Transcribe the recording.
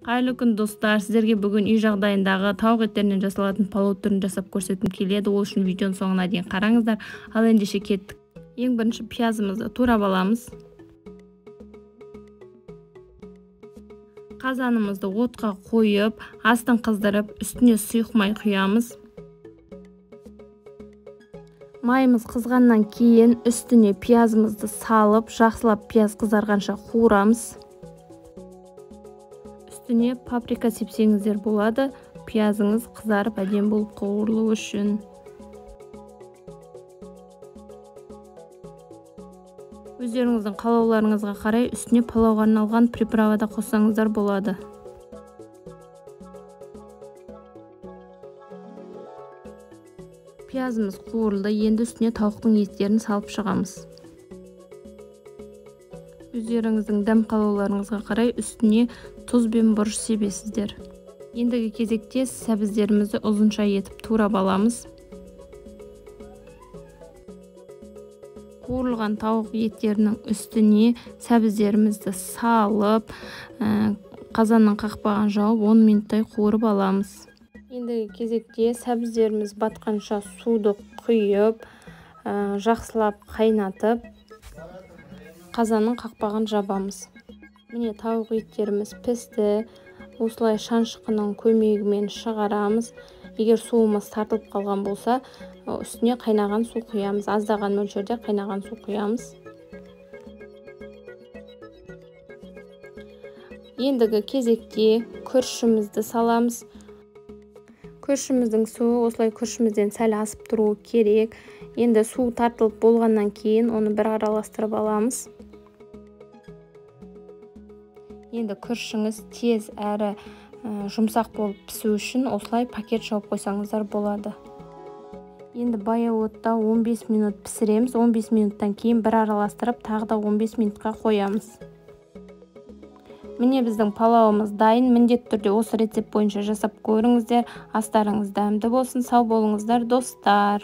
Қайырлы күн достар, сіздерге бүгін үй жағдайындағы тауық еттерінен жасалатын палау түрін жасап көрсеткім келеді. Ол үшін видеоның соңына дейін қараңыздар. Ал ендеше кеттік. Ең бірінші пиязымызды турап аламыз. Қазанымызды отқа қойып, астын қыздырып, үстіне сұйық май құямыз. Майымыз қызғаннан кейін үстіне пиязымызды салып, жақсылап пияз қызарғанша қуырамыз. Үстіне паприка сепсеңіздер болады, пиязыңыз қызарып әдемі болып қуырылуы үшін. Өздеріңіздің қалауларыңызға қарай үстіне палауға арналған приправада қоссаңыздар болады. Пиязымыз қуырылды, енді үстіне тауықтың еттерін салып шығамыз. Өздеріңіздің дәм қалауларыңызға қарай үстіне тұз бен бұрыш себесіздер. Ендігі кезекте сәбіздерімізді ұзынша етіп турап аламыз. Қуырылған тауық еттерінің үстіне сәбіздерімізді салып, қазанның қақпағын жауып 10 минуттай қуырып аламыз. Ендігі кезекте сәбіздеріміз батқанша суды құйып, жақсылап қайнатып, қазанның қақпағын жабамыз. Міне тауық еттеріміз пісті. Осылай шаншқының көмегімен шығарамыз. Егер суымыз тартылып қалған болса, үстіне қайнаған су құямыз. Аздаған мөлшерде қайнаған су құямыз. Ендігі кезекте күрішімізді саламыз. Күрішіміздің суы осылай күрішімізден сәл асып тұруы керек. Енді су тартылып болғаннан кейін оны бір араластырып аламыз. Енді күрішіңіз тез әрі жұмсақ болып пісу үшін осылай пакет жауып қойсаңыздар болады. Енді баяу отта 15 минут пісіреміз. 15 минуттан кейін бір араластырып, тағы да 15 минутқа қоямыз. Міне біздің палауымыз дайын. Міндетті түрде осы рецепт бойынша жасап көріңіздер. Астарыңыз дәмді болсын. Сау болыңыздар достар.